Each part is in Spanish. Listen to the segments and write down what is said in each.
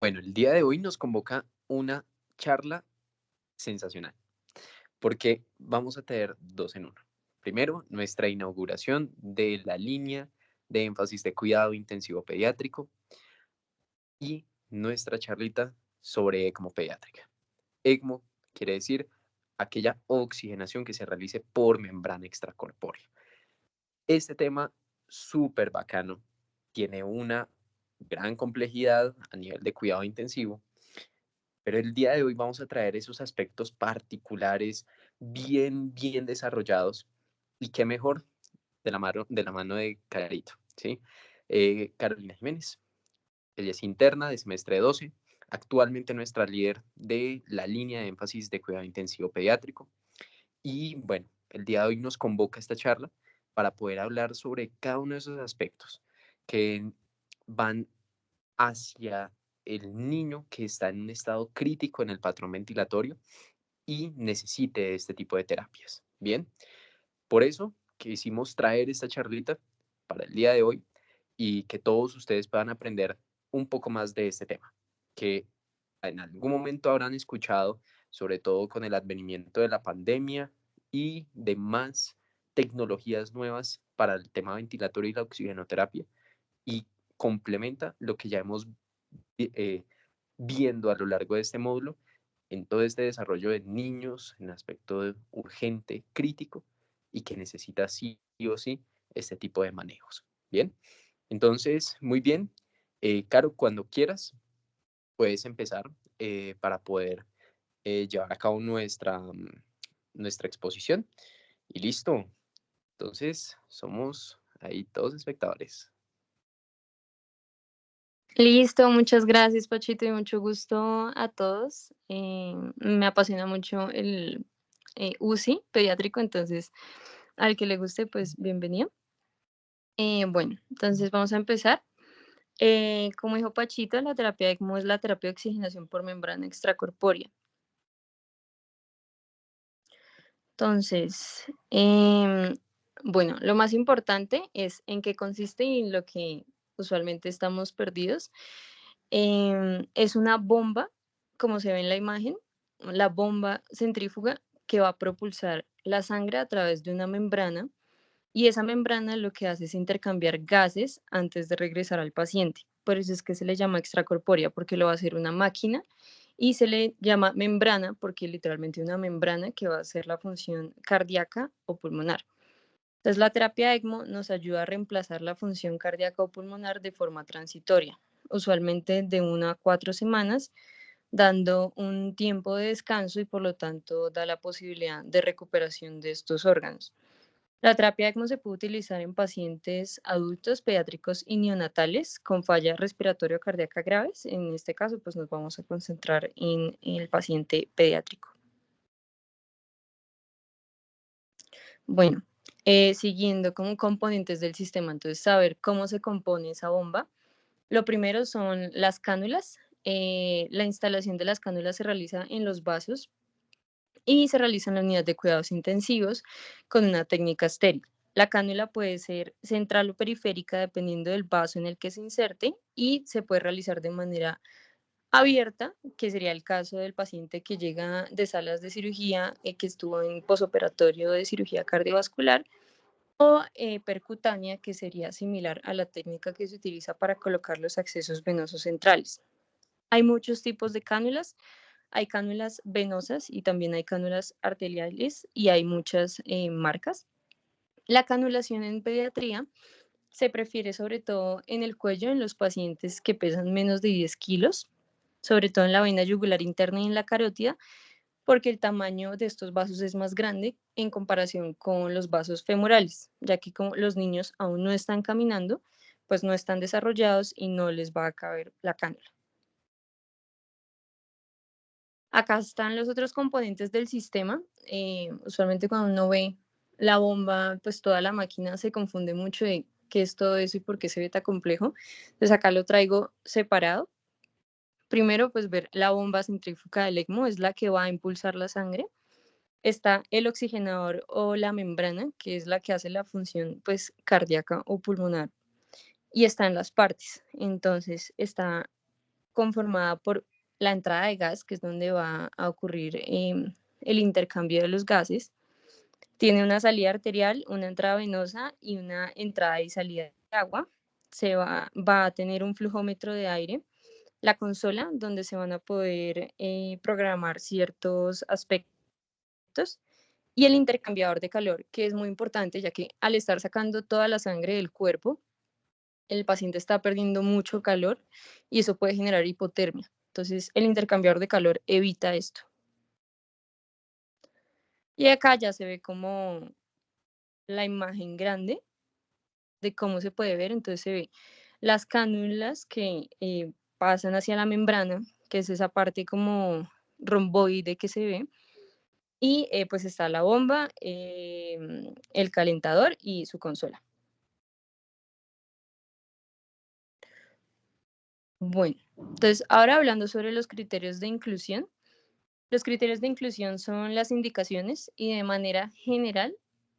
Bueno, el día de hoy nos convoca una charla sensacional, porque vamos a tener dos en uno. Primero, nuestra inauguración de la línea de énfasis de cuidado intensivo pediátrico y nuestra charlita sobre ECMO pediátrica. ECMO quiere decir aquella oxigenación que se realice por membrana extracorpórea. Este tema súper bacano tiene una gran complejidad a nivel de cuidado intensivo. Pero el día de hoy vamos a traer esos aspectos particulares bien desarrollados y qué mejor de la mano de Carito, ¿sí? Carolina Jiménez, ella es interna de semestre 12, actualmente nuestra líder de la línea de énfasis de cuidado intensivo pediátrico. Y bueno, el día de hoy nos convoca a esta charla para poder hablar sobre cada uno de esos aspectos que van hacia el niño que está en un estado crítico en el patrón ventilatorio y necesite este tipo de terapias. Bien, por eso quisimos traer esta charlita para el día de hoy y que todos ustedes puedan aprender un poco más de este tema, que en algún momento habrán escuchado, sobre todo con el advenimiento de la pandemia y de más tecnologías nuevas para el tema ventilatorio y la oxigenoterapia, y complementa lo que ya hemos eh, viendo a lo largo de este módulo en todo este desarrollo de niños en aspecto urgente, crítico y que necesita sí o sí este tipo de manejos. Bien, entonces, muy bien. Caro, cuando quieras, puedes empezar para poder llevar a cabo nuestra exposición. Y listo. Entonces, somos ahí todos espectadores. Listo, muchas gracias, Pachito, y mucho gusto a todos. Me apasiona mucho el UCI pediátrico, entonces al que le guste, pues bienvenido. Bueno, entonces vamos a empezar. Como dijo Pachito, la terapia ECMO es la terapia de oxigenación por membrana extracorpórea. Entonces, bueno, lo más importante es en qué consiste y en lo que usualmente estamos perdidos. Es una bomba, como se ve en la imagen, la bomba centrífuga que va a propulsar la sangre a través de una membrana, y esa membrana lo que hace es intercambiar gases antes de regresar al paciente. Por eso es que se le llama extracorpórea, porque lo va a hacer una máquina, y se le llama membrana porque literalmente una membrana que va a hacer la función cardíaca o pulmonar. Entonces, la terapia ECMO nos ayuda a reemplazar la función cardíaca o pulmonar de forma transitoria, usualmente de 1 a 4 semanas, dando un tiempo de descanso y por lo tanto da la posibilidad de recuperación de estos órganos. La terapia ECMO se puede utilizar en pacientes adultos, pediátricos y neonatales con falla respiratoria cardíaca graves. En este caso, pues nos vamos a concentrar en el paciente pediátrico. Bueno, siguiendo con componentes del sistema, entonces saber cómo se compone esa bomba. Lo primero son las cánulas. La instalación de las cánulas se realiza en los vasos y se realiza en la unidad de cuidados intensivos con una técnica estéril. La cánula puede ser central o periférica dependiendo del vaso en el que se inserte, y se puede realizar de manera abierta, que sería el caso del paciente que llega de salas de cirugía, que estuvo en posoperatorio de cirugía cardiovascular, o percutánea, que sería similar a la técnica que se utiliza para colocar los accesos venosos centrales. Hay muchos tipos de cánulas. Hay cánulas venosas y también hay cánulas arteriales, y hay muchas marcas. La canulación en pediatría se prefiere sobre todo en el cuello, en los pacientes que pesan menos de 10 kilos, sobre todo en la vena yugular interna y en la carótida, porque el tamaño de estos vasos es más grande en comparación con los vasos femorales, ya que como los niños aún no están caminando, pues no están desarrollados y no les va a caber la cánula. Acá están los otros componentes del sistema. Usualmente cuando uno ve la bomba, pues toda la máquina se confunde mucho de qué es todo eso y por qué se ve tan complejo. Entonces acá lo traigo separado. Primero, pues ver la bomba centrífuga del ECMO, es la que va a impulsar la sangre. Está el oxigenador o la membrana, que es la que hace la función pues cardíaca o pulmonar. Y están las partes. Entonces está conformada por la entrada de gas, que es donde va a ocurrir el intercambio de los gases. Tiene una salida arterial, una entrada venosa y una entrada y salida de agua. Va a tener un flujómetro de aire, la consola donde se van a poder programar ciertos aspectos y el intercambiador de calor, que es muy importante ya que al estar sacando toda la sangre del cuerpo, el paciente está perdiendo mucho calor y eso puede generar hipotermia. Entonces, el intercambiador de calor evita esto. Y acá ya se ve como la imagen grande de cómo se puede ver. Entonces se ve las cánulas que pasan hacia la membrana, que es esa parte como romboide que se ve. Y pues está la bomba, el calentador y su consola. Bueno, entonces ahora hablando sobre los criterios de inclusión. Los criterios de inclusión son las indicaciones y de manera general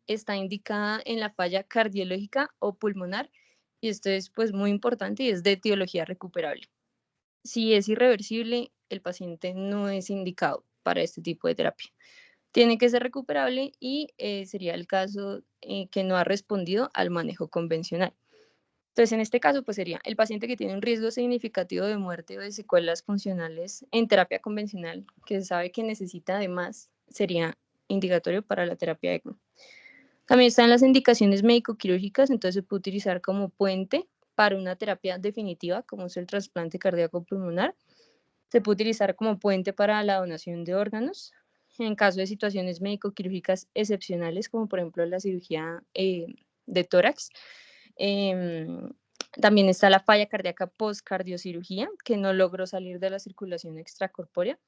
está indicada en la falla cardiológica o pulmonar y esto es pues muy importante y es de etiología recuperable. Si es irreversible, el paciente no es indicado para este tipo de terapia. Tiene que ser recuperable y sería el caso que no ha respondido al manejo convencional. Entonces, en este caso, pues sería el paciente que tiene un riesgo significativo de muerte o de secuelas funcionales en terapia convencional, que se sabe que necesita además, sería indicatorio para la terapia ECMO. También están las indicaciones médico-quirúrgicas, entonces se puede utilizar como puente para una terapia definitiva, como es el trasplante cardíaco pulmonar. Se puede utilizar como puente para la donación de órganos, en caso de situaciones médico-quirúrgicas excepcionales, como por ejemplo la cirugía de tórax. También está la falla cardíaca postcardiocirugía, que no logró salir de la circulación extracorpórea.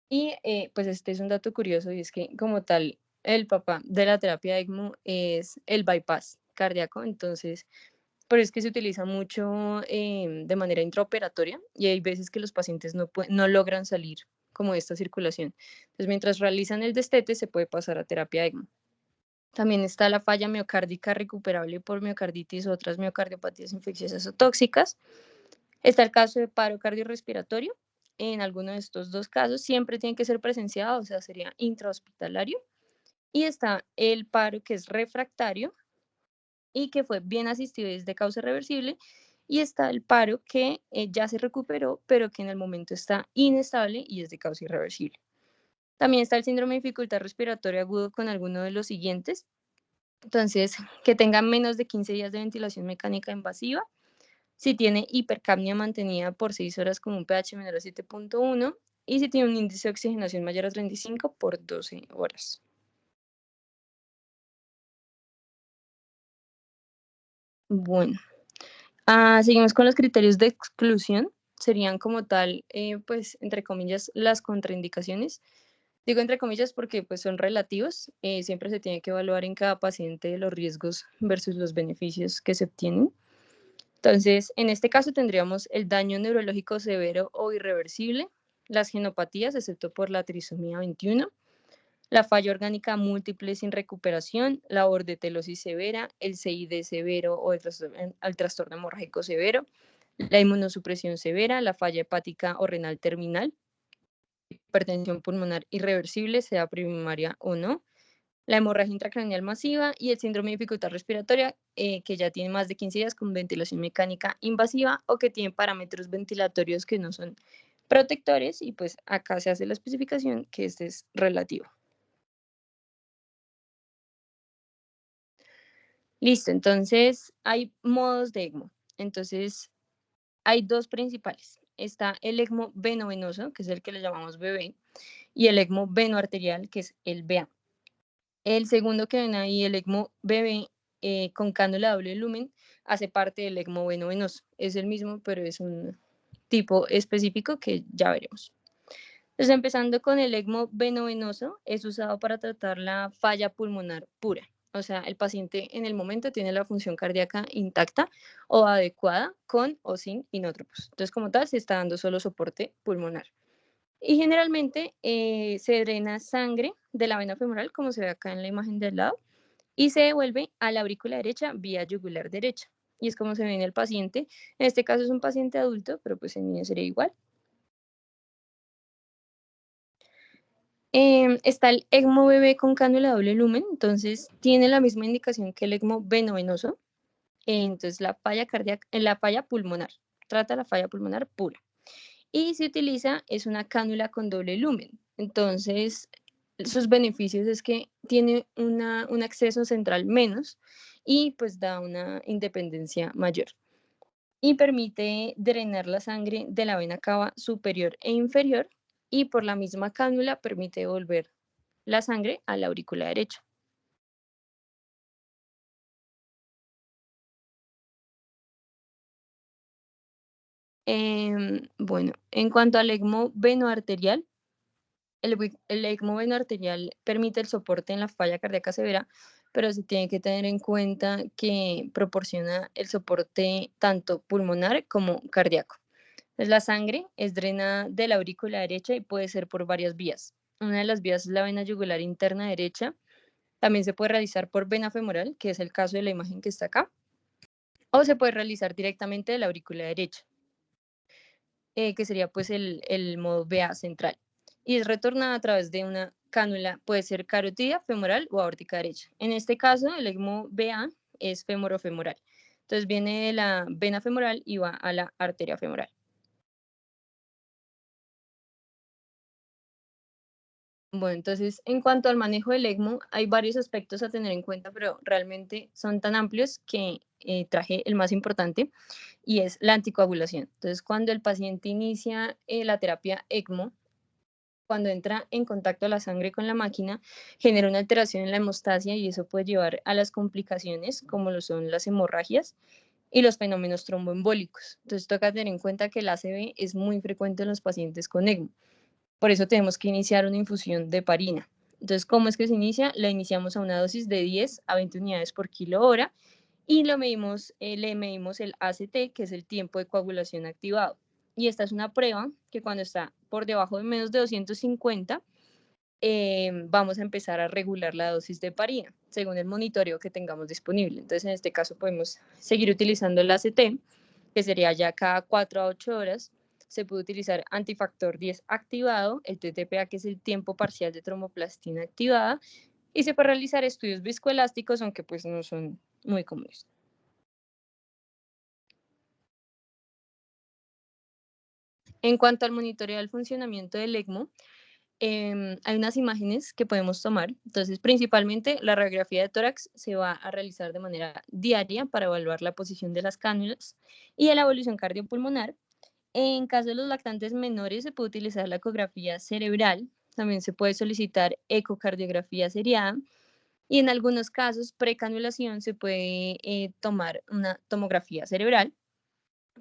Y pues este es un dato curioso y es que como tal, el papá de la terapia ECMO es el bypass cardíaco, entonces por eso es que se utiliza mucho de manera intraoperatoria y hay veces que los pacientes no logran salir como de esta circulación. Entonces mientras realizan el destete se puede pasar a terapia ECMO. También está la falla miocárdica recuperable por miocarditis o otras miocardiopatías infecciosas o tóxicas. Está el caso de paro cardiorrespiratorio. En alguno de estos dos casos siempre tiene que ser presenciado, o sea, sería intrahospitalario. Y está el paro que es refractario y que fue bien asistido y es de causa reversible. Y está el paro que ya se recuperó, pero que en el momento está inestable y es de causa irreversible. También está el síndrome de dificultad respiratoria agudo con alguno de los siguientes. Entonces, que tenga menos de 15 días de ventilación mecánica invasiva, si tiene hipercapnia mantenida por 6 horas con un pH menor a 7.1 y si tiene un índice de oxigenación mayor a 35 por 12 horas. Bueno, seguimos con los criterios de exclusión. Serían como tal, pues, entre comillas, las contraindicaciones. Digo entre comillas porque pues son relativos. Siempre se tiene que evaluar en cada paciente los riesgos versus los beneficios que se obtienen. Entonces, en este caso tendríamos el daño neurológico severo o irreversible, las genopatías, excepto por la trisomía 21, la falla orgánica múltiple sin recuperación, la bordetelosis severa, el CID severo o el trastorno hemorrágico severo, la inmunosupresión severa, la falla hepática o renal terminal, hipertensión pulmonar irreversible, sea primaria o no, la hemorragia intracraneal masiva y el síndrome de dificultad respiratoria, que ya tiene más de 15 días con ventilación mecánica invasiva o que tiene parámetros ventilatorios que no son protectores y pues acá se hace la especificación que este es relativo. Listo, entonces hay modos de ECMO. Entonces hay dos principales. Está el ECMO venovenoso, que es el que le llamamos BB, y el ECMO venoarterial, que es el BA. El segundo que ven ahí, el ECMO BB con cánula doble lumen, hace parte del ECMO venovenoso. Es el mismo, pero es un tipo específico que ya veremos. Entonces, empezando con el ECMO venovenoso, es usado para tratar la falla pulmonar pura. O sea, el paciente en el momento tiene la función cardíaca intacta o adecuada con o sin inótropos. Entonces, como tal, se está dando solo soporte pulmonar. Y generalmente se drena sangre de la vena femoral, como se ve acá en la imagen del lado, y se devuelve a la aurícula derecha vía yugular derecha. Y es como se ve en el paciente. En este caso es un paciente adulto, pero pues en niño sería igual. Está el ECMO bebé con cánula doble lumen, entonces tiene la misma indicación que el ECMO venovenoso. Entonces la falla cardíaca, la falla pulmonar, trata la falla pulmonar pura. Y se utiliza es una cánula con doble lumen. Entonces, sus beneficios es que tiene un acceso central menos y pues da una independencia mayor. Y permite drenar la sangre de la vena cava superior e inferior y por la misma cánula permite devolver la sangre a la aurícula derecha. Bueno, en cuanto al ECMO venoarterial, el ECMO venoarterial permite el soporte en la falla cardíaca severa, pero se tiene que tener en cuenta que proporciona el soporte tanto pulmonar como cardíaco. Entonces, la sangre es drenada de la aurícula derecha y puede ser por varias vías. Una de las vías es la vena yugular interna derecha. También se puede realizar por vena femoral, que es el caso de la imagen que está acá, o se puede realizar directamente de la aurícula derecha, que sería pues el modo VA central. Y es retornada a través de una cánula, puede ser carótida, femoral o aórtica derecha. En este caso, el ECMO VA es femorofemoral. Entonces viene de la vena femoral y va a la arteria femoral. Bueno, entonces, en cuanto al manejo del ECMO, hay varios aspectos a tener en cuenta, pero realmente son tan amplios que traje el más importante y es la anticoagulación. Entonces, cuando el paciente inicia la terapia ECMO, cuando entra en contacto la sangre con la máquina, genera una alteración en la hemostasia y eso puede llevar a las complicaciones como lo son las hemorragias y los fenómenos tromboembólicos. Entonces, toca tener en cuenta que el ACV es muy frecuente en los pacientes con ECMO. Por eso tenemos que iniciar una infusión de heparina. Entonces, ¿cómo es que se inicia? La iniciamos a una dosis de 10 a 20 unidades por kilo hora y le medimos el ACT, que es el tiempo de coagulación activado. Y esta es una prueba que cuando está por debajo de menos de 250, vamos a empezar a regular la dosis de heparina según el monitoreo que tengamos disponible. Entonces, en este caso podemos seguir utilizando el ACT, que sería ya cada 4 a 8 horas. Se puede utilizar antifactor 10 activado, el TTPA, que es el tiempo parcial de tromboplastina activada, y se puede realizar estudios viscoelásticos, aunque pues no son muy comunes. En cuanto al monitoreo del funcionamiento del ECMO, hay unas imágenes que podemos tomar. Entonces, principalmente la radiografía de tórax se va a realizar de manera diaria para evaluar la posición de las cánulas y la evolución cardiopulmonar. En caso de los lactantes menores, se puede utilizar la ecografía cerebral. También se puede solicitar ecocardiografía seriada. Y en algunos casos, precanulación, se puede tomar una tomografía cerebral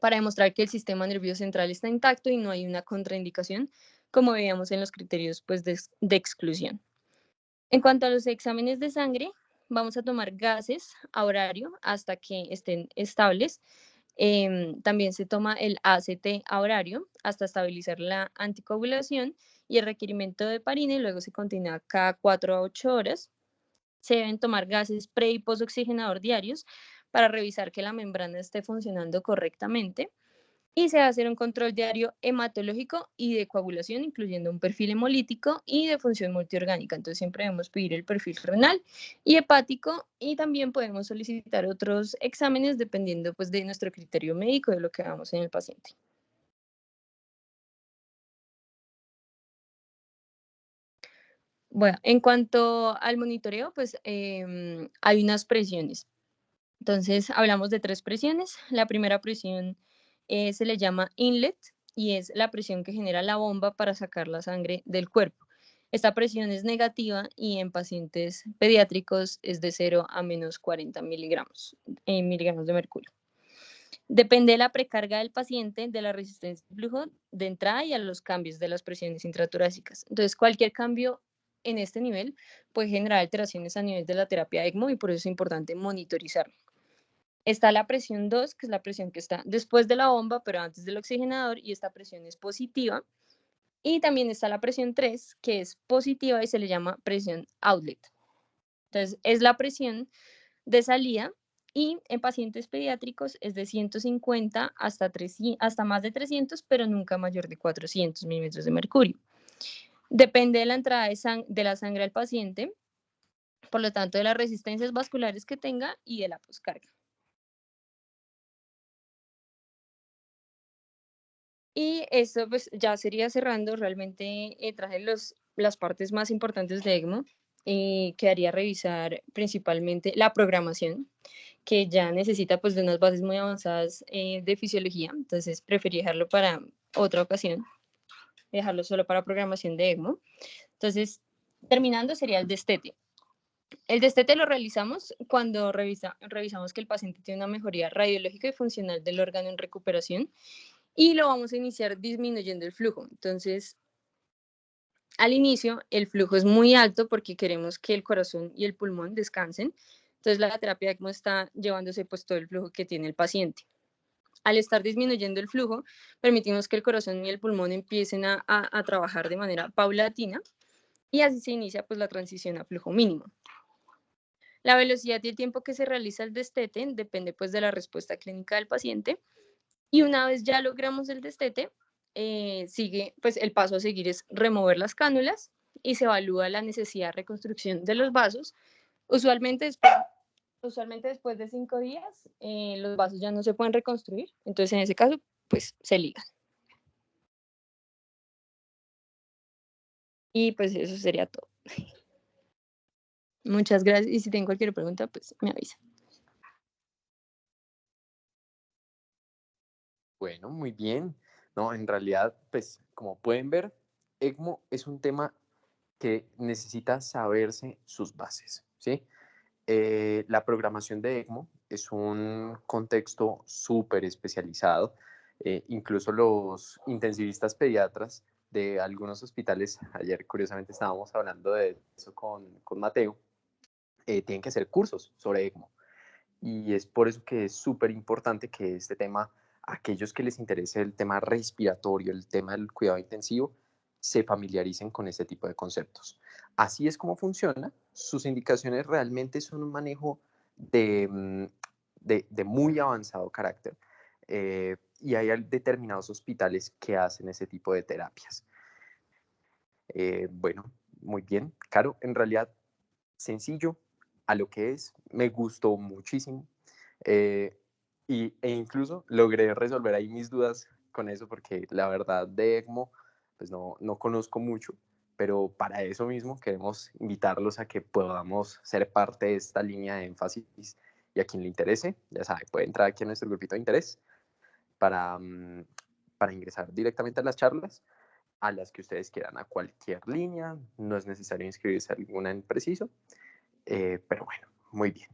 para demostrar que el sistema nervioso central está intacto y no hay una contraindicación, como veíamos en los criterios pues, de exclusión. En cuanto a los exámenes de sangre, vamos a tomar gases a horario hasta que estén estables. También se toma el ACT a horario hasta estabilizar la anticoagulación y el requerimiento de heparina y luego se continúa cada 4 a 8 horas. Se deben tomar gases pre y postoxigenador diarios para revisar que la membrana esté funcionando correctamente y se va a hacer un control diario hematológico y de coagulación, incluyendo un perfil hemolítico y de función multiorgánica. Entonces siempre debemos pedir el perfil renal y hepático y también podemos solicitar otros exámenes dependiendo pues, de nuestro criterio médico, de lo que hagamos en el paciente. Bueno, en cuanto al monitoreo, pues hay unas presiones. Entonces, hablamos de tres presiones. La primera presión se le llama inlet y es la presión que genera la bomba para sacar la sangre del cuerpo. Esta presión es negativa y en pacientes pediátricos es de 0 a menos 40 miligramos de mercurio. Depende de la precarga del paciente, de la resistencia al flujo de entrada y a los cambios de las presiones intratorácicas. Entonces, cualquier cambio en este nivel puede generar alteraciones a nivel de la terapia ECMO y por eso es importante monitorizarlo. Está la presión 2, que es la presión que está después de la bomba, pero antes del oxigenador, y esta presión es positiva. Y también está la presión 3, que es positiva y se le llama presión outlet. Entonces, es la presión de salida y en pacientes pediátricos es de 150 hasta más de 300, pero nunca mayor de 400 milímetros de mercurio. Depende de la entrada de la sangre al paciente, por lo tanto, de las resistencias vasculares que tenga y de la poscarga. Y esto pues ya sería cerrando, realmente traje las partes más importantes de ECMO. Quedaría revisar principalmente la programación, que ya necesita pues de unas bases muy avanzadas de fisiología, entonces preferí dejarlo para otra ocasión, dejarlo solo para programación de ECMO. Entonces, terminando sería el destete. El destete lo realizamos cuando revisamos que el paciente tiene una mejoría radiológica y funcional del órgano en recuperación, y lo vamos a iniciar disminuyendo el flujo. Entonces, al inicio, el flujo es muy alto porque queremos que el corazón y el pulmón descansen. Entonces, la terapia ECMO está llevándose pues todo el flujo que tiene el paciente. Al estar disminuyendo el flujo, permitimos que el corazón y el pulmón empiecen a trabajar de manera paulatina, y así se inicia pues la transición a flujo mínimo. La velocidad y el tiempo que se realiza el destete depende pues de la respuesta clínica del paciente, y una vez ya logramos el destete, sigue, pues el paso a seguir es remover las cánulas y se evalúa la necesidad de reconstrucción de los vasos. Usualmente después de 5 días, los vasos ya no se pueden reconstruir, entonces en ese caso, pues se ligan. Y pues eso sería todo. Muchas gracias, y si tienen cualquier pregunta, pues me avisan. Bueno, muy bien. No, en realidad, pues como pueden ver, ECMO es un tema que necesita saberse sus bases, ¿sí? La programación de ECMO es un contexto súper especializado. Incluso los intensivistas pediatras de algunos hospitales, ayer curiosamente estábamos hablando de eso con Mateo, tienen que hacer cursos sobre ECMO. Y es por eso que es súper importante que este tema, aquellos que les interese el tema respiratorio, el tema del cuidado intensivo, se familiaricen con este tipo de conceptos. Así es como funciona. Sus indicaciones realmente son un manejo de muy avanzado carácter, y hay determinados hospitales que hacen ese tipo de terapias. Bueno, muy bien. Caro, en realidad, sencillo a lo que es, me gustó muchísimo, eh, e incluso logré resolver ahí mis dudas con eso, porque la verdad de ECMO, pues no conozco mucho, pero para eso mismo queremos invitarlos a que podamos ser parte de esta línea de énfasis, y a quien le interese, ya sabe, puede entrar aquí a nuestro grupito de interés para, para ingresar directamente a las charlas, a las que ustedes quieran, a cualquier línea, no es necesario inscribirse a alguna en preciso, pero bueno, muy bien.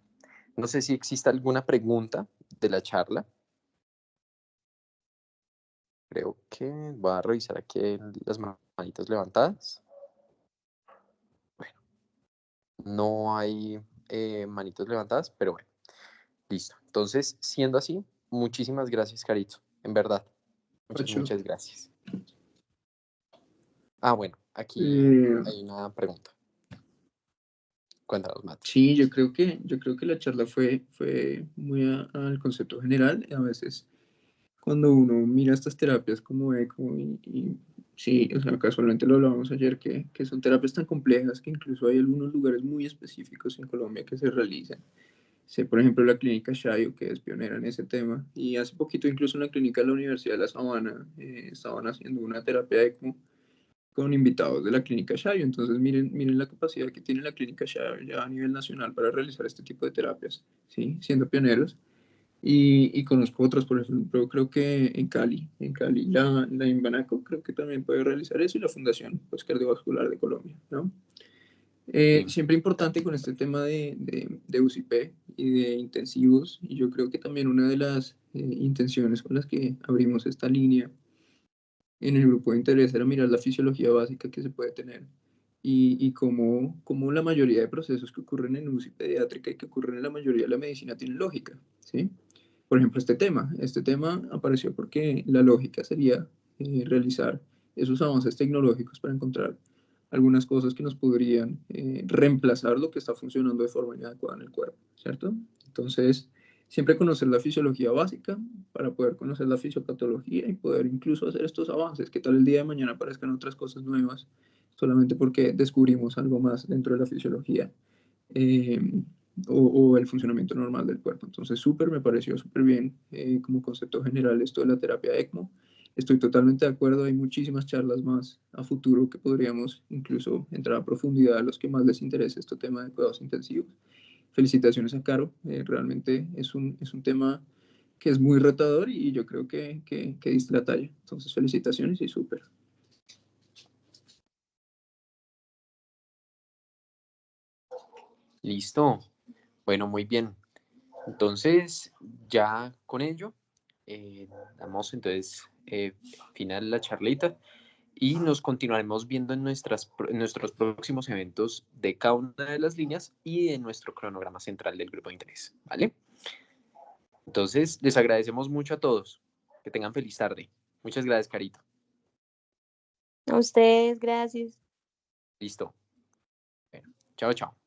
No sé si existe alguna pregunta de la charla. Creo que voy a revisar aquí las manitas levantadas. Bueno, no hay manitos levantadas, pero bueno, listo. Entonces, siendo así, muchísimas gracias, Carito. En verdad, Pacho, muchas gracias. Ah, bueno, aquí eh, hay una pregunta. Cuéntanos, Mati. sí, yo creo que la charla fue muy al concepto general. A veces cuando uno mira estas terapias como ECMO y sí, o sea, casualmente lo hablábamos ayer, que son terapias tan complejas que incluso hay algunos lugares muy específicos en Colombia que se realizan. Sé, por ejemplo, la clínica Shayo, que es pionera en ese tema, y hace poquito incluso en la clínica de la Universidad de La Sabana estaban haciendo una terapia ECMO con invitados de la clínica Shayo. Entonces, miren la capacidad que tiene la clínica Shayo ya a nivel nacional para realizar este tipo de terapias, ¿sí? Siendo pioneros. Y conozco otras, por ejemplo, creo que en Cali la Invanaco creo que también puede realizar eso, y la Fundación pues, Cardiovascular de Colombia, ¿no? Sí. Siempre importante con este tema de UCP y de intensivos, y yo creo que también una de las intenciones con las que abrimos esta línea en el grupo de interés era mirar la fisiología básica que se puede tener, y cómo la mayoría de procesos que ocurren en UCI pediátrica y que ocurren en la mayoría de la medicina tienen lógica, ¿sí? Por ejemplo, este tema apareció porque la lógica sería realizar esos avances tecnológicos para encontrar algunas cosas que nos podrían reemplazar lo que está funcionando de forma inadecuada en el cuerpo, ¿cierto? Entonces, siempre conocer la fisiología básica para poder conocer la fisiopatología y poder incluso hacer estos avances. Que tal el día de mañana aparezcan otras cosas nuevas solamente porque descubrimos algo más dentro de la fisiología eh, o el funcionamiento normal del cuerpo. Entonces, me pareció súper bien como concepto general esto de la terapia ECMO. Estoy totalmente de acuerdo, hay muchísimas charlas más a futuro que podríamos incluso entrar a profundidad a los que más les interese este tema de cuidados intensivos. Felicitaciones a Caro, realmente es un tema que es muy retador y yo creo que diste la talla. Entonces, felicitaciones y súper. Listo. Bueno, muy bien. Entonces, ya con ello, damos entonces final la charlita y nos continuaremos viendo en en nuestros próximos eventos de cada una de las líneas y en nuestro cronograma central del grupo de interés, ¿vale? Entonces, les agradecemos mucho a todos. Que tengan feliz tarde. Muchas gracias, Carito. A ustedes, gracias. Listo. Bueno, chao, chao.